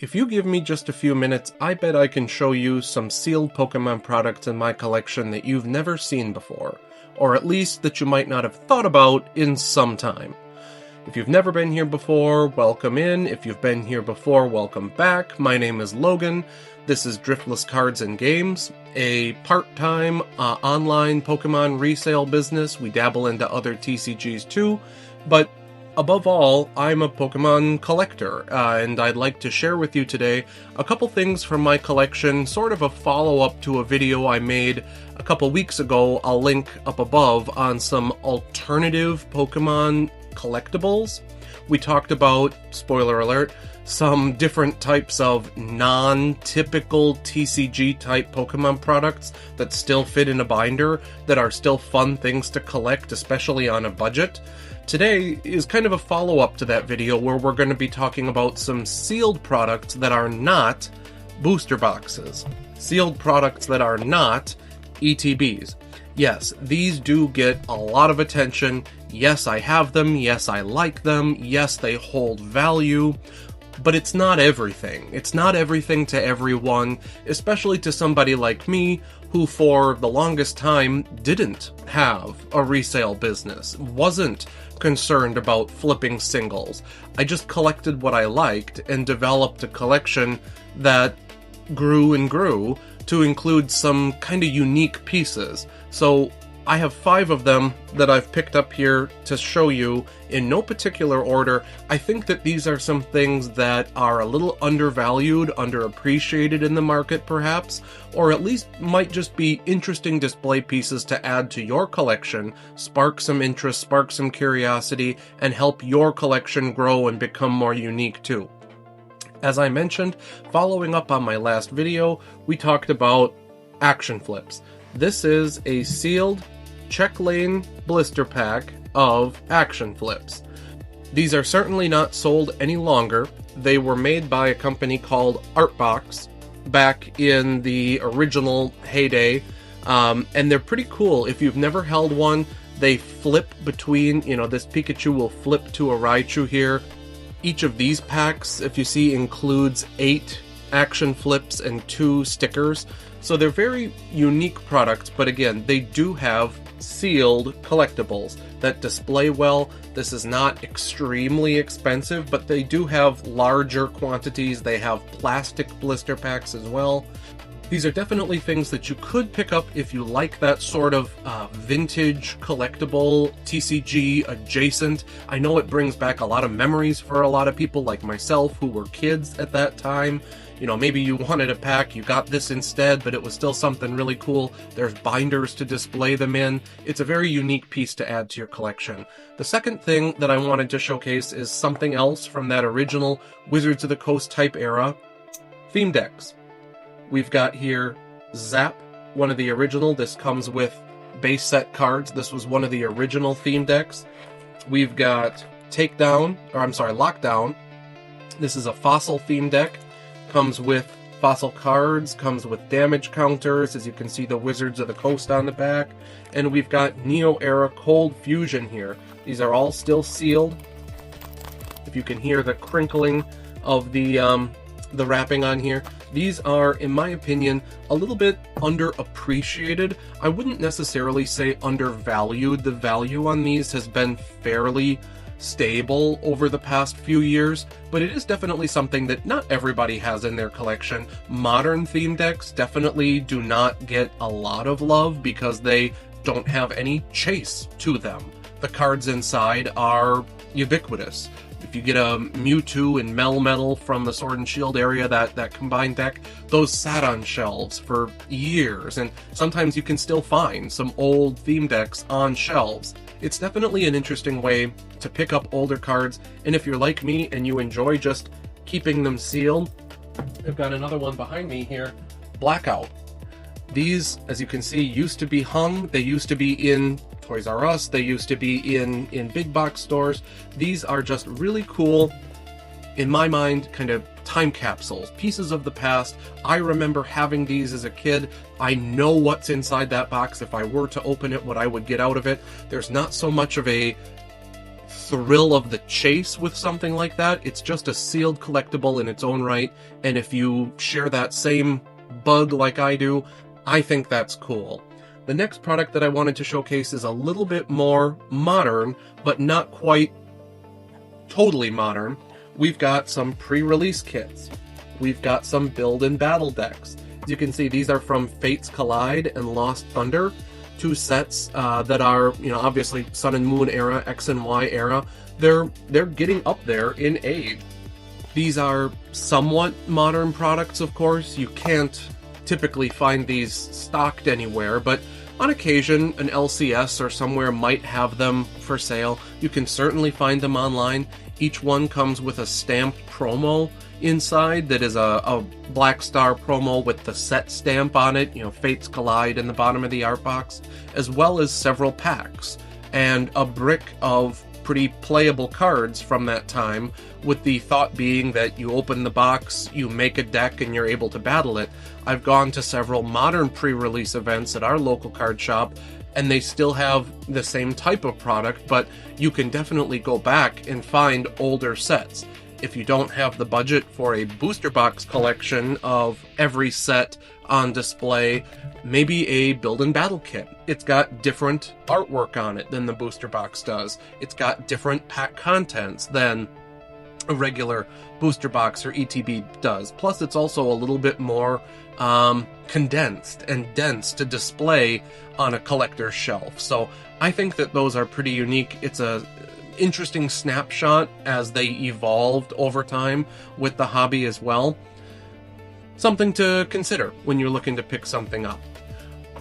If you give me just a few minutes, I bet I can show you some sealed Pokemon products in my collection that you've never seen before, or at least that you might not have thought about in some time. If you've never been here before, welcome in. If you've been here before, welcome back. My name is Logan. This is Driftless Cards and Games, a part-time online Pokemon resale business. We dabble into other TCGs too, but above all, I'm a Pokemon collector, and I'd like to share with you today a couple things from my collection, sort of a follow-up to a video I made a couple weeks ago. I'll link up above on some alternative Pokemon collectibles. We talked about, spoiler alert, some different types of non-typical TCG-type Pokemon products that still fit in a binder, that are still fun things to collect, especially on a budget. Today is kind of a follow-up to that video where we're going to be talking about some sealed products that are not booster boxes. Sealed products that are not ETBs. Yes, these do get a lot of attention. Yes, I have them. Yes, I like them. Yes, they hold value. But it's not everything. It's not everything to everyone, especially to somebody like me, who for the longest time didn't have a resale business, wasn't concerned about flipping singles. I just collected what I liked and developed a collection that grew and grew to include some kind of unique pieces. So I have 5 of them that I've picked up here to show you in no particular order. I think that these are some things that are a little undervalued, underappreciated in the market perhaps, or at least might just be interesting display pieces to add to your collection, spark some interest, spark some curiosity, and help your collection grow and become more unique too. As I mentioned, following up on my last video, we talked about action flips. This is a sealed check lane blister pack of action flips. These are certainly not sold any longer. They were made by a company called Artbox back in the original heyday, and they're pretty cool. If you've never held one, they flip between, this Pikachu will flip to a Raichu here. Each of these packs, if you see, includes 8 action flips and 2 stickers. So they're very unique products, but again, they do have sealed collectibles that display well. This is not extremely expensive, but they do have larger quantities. They have plastic blister packs as well. These are definitely things that you could pick up if you like that sort of vintage collectible TCG adjacent. I know it brings back a lot of memories for a lot of people like myself who were kids at that time. Maybe you wanted a pack, you got this instead, but it was still something really cool. There's binders to display them in. It's a very unique piece to add to your collection. The second thing that I wanted to showcase is something else from that original Wizards of the Coast type era, theme decks. We've got here Zap, one of the original. This comes with base set cards. This was one of the original theme decks. We've got Lockdown. This is a fossil theme deck. Comes with fossil cards, comes with damage counters, as you can see the Wizards of the Coast on the back. And we've got Neo-era Cold Fusion here. These are all still sealed. If you can hear the crinkling of the wrapping on here. These are, in my opinion, a little bit underappreciated. I wouldn't necessarily say undervalued. The value on these has been fairly stable over the past few years, but it is definitely something that not everybody has in their collection. Modern theme decks definitely do not get a lot of love because they don't have any chase to them. The cards inside are ubiquitous. If you get a Mewtwo and Melmetal from the Sword and Shield area, that combined deck, those sat on shelves for years, and sometimes you can still find some old theme decks on shelves. It's definitely an interesting way to pick up older cards, and if you're like me and you enjoy just keeping them sealed, I've got another one behind me here, Blackout. These, as you can see, used to be hung. They used to be in Toys R Us. They used to be in big box stores. These are just really cool, in my mind, kind of time capsules, pieces of the past. I remember having these as a kid. I know what's inside that box. If I were to open it, what I would get out of it. There's not so much of a thrill of the chase with something like that. It's just a sealed collectible in its own right, and if you share that same bug like I do, I think that's cool. The next product that I wanted to showcase is a little bit more modern, but not quite totally modern. We've got some pre-release kits. We've got some build and battle decks. As you can see, these are from Fates Collide and Lost Thunder, two sets that are, obviously Sun and Moon era, X and Y era. They're getting up there in age. These are somewhat modern products, of course. You can't typically find these stocked anywhere, but on occasion, an LCS or somewhere might have them for sale. You can certainly find them online. Each one comes with a stamped promo inside that is a Black Star promo with the set stamp on it, Fates Collide in the bottom of the art box, as well as several packs, and a brick of pretty playable cards from that time, with the thought being that you open the box, you make a deck, and you're able to battle it. I've gone to several modern pre-release events at our local card shop, and they still have the same type of product, but you can definitely go back and find older sets. If you don't have the budget for a booster box collection of every set on display, maybe a build and battle kit. It's got different artwork on it than the booster box does. It's got different pack contents than a regular booster box or ETB does. Plus, it's also a little bit more condensed and dense to display on a collector's shelf. So I think that those are pretty unique. It's a interesting snapshot as they evolved over time with the hobby as well. Something to consider when you're looking to pick something up.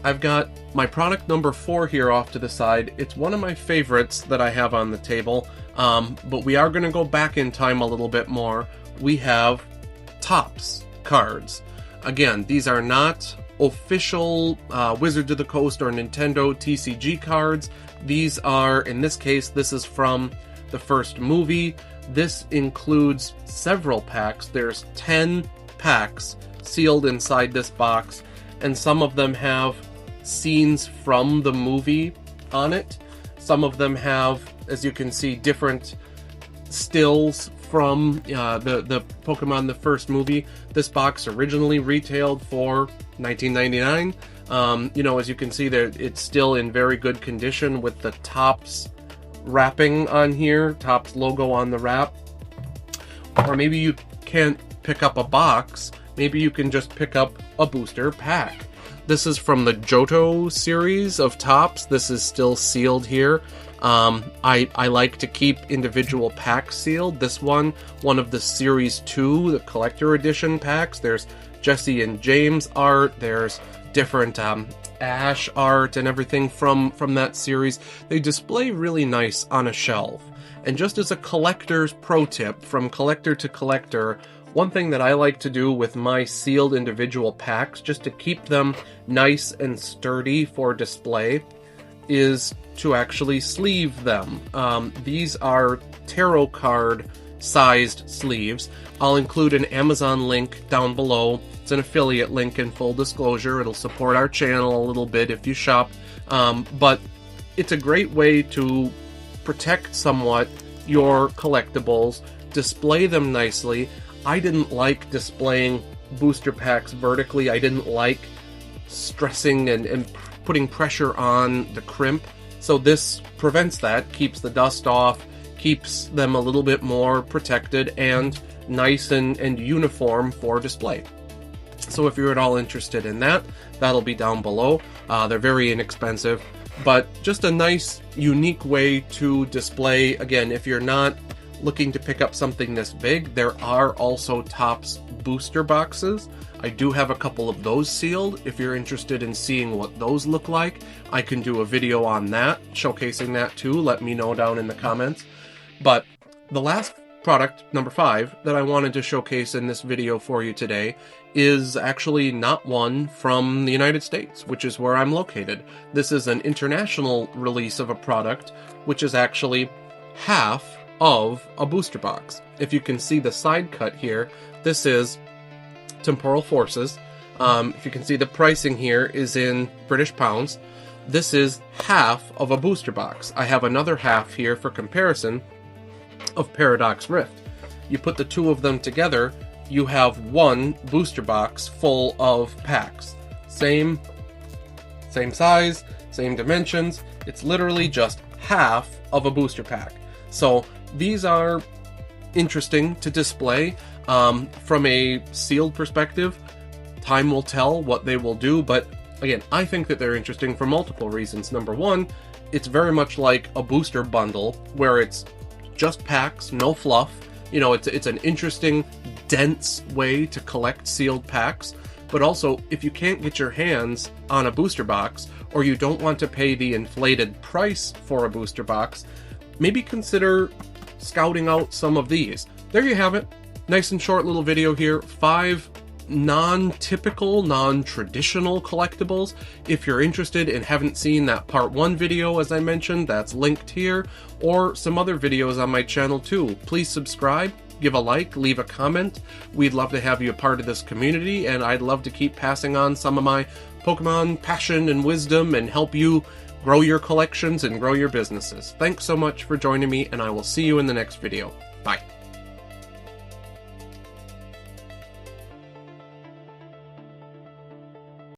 I've got my product number 4 here off to the side. It's one of my favorites that I have on the table, but we are going to go back in time a little bit more. We have Topps cards. Again, these are not official Wizards of the Coast or Nintendo TCG cards. These are, in this case, this is from the first movie. This includes several packs. There's 10 packs sealed inside this box, and some of them have scenes from the movie on it. Some of them have, as you can see, different stills from the Pokemon the first movie. This box originally retailed for $19.99. As you can see there, it's still in very good condition with the Topps wrapping on here, Topps logo on the wrap. Or maybe you can't pick up a box, maybe you can just pick up a booster pack. This is from the Johto series of Topps. This is still sealed here. I like to keep individual packs sealed. This one of the Series 2, the collector edition packs. There's Jesse and James art. There's different Ash art and everything from that series. They display really nice on a shelf. And just as a collector's pro tip, from collector to collector, one thing that I like to do with my sealed individual packs, just to keep them nice and sturdy for display, is to actually sleeve them. These are tarot card sized sleeves. I'll include an Amazon link down below. It's an affiliate link, in full disclosure. It'll support our channel a little bit if you shop. But it's a great way to protect somewhat your collectibles, display them nicely. I didn't like displaying booster packs vertically. I didn't like stressing and putting pressure on the crimp. So this prevents that, keeps the dust off, keeps them a little bit more protected and nice and uniform for display. So if you're at all interested in that, that'll be down below. They're very inexpensive, but just a nice, unique way to display. Again, if you're not looking to pick up something this big, there are also Topps booster boxes. I do have a couple of those sealed. If you're interested in seeing what those look like, I can do a video on that, showcasing that too. Let me know down in the comments. But the last product, number 5, that I wanted to showcase in this video for you today is actually not one from the United States, which is where I'm located. This is an international release of a product, which is actually half of a booster box. If you can see the side cut here, this is Temporal Forces. If you can see, the pricing here is in British pounds. this is half of a booster box. I have another half here for comparison of Paradox Rift. You put the two of them together, you have one booster box full of packs. Same size, same dimensions. It's literally just half of a booster pack. So these are interesting to display. From a sealed perspective, time will tell what they will do, but again, I think that they're interesting for multiple reasons. Number one, it's very much like a booster bundle where it's just packs, no fluff. You know, it's an interesting, dense way to collect sealed packs. But also, if you can't get your hands on a booster box, or you don't want to pay the inflated price for a booster box, maybe consider scouting out some of these. There you have it. Nice and short little video here. 5 non-typical, non-traditional collectibles. If you're interested and haven't seen that part 1 video, as I mentioned, that's linked here, or some other videos on my channel too. Please subscribe, give a like, leave a comment. We'd love to have you a part of this community, and I'd love to keep passing on some of my Pokemon passion and wisdom and help you grow your collections and grow your businesses. Thanks so much for joining me, and I will see you in the next video. Bye.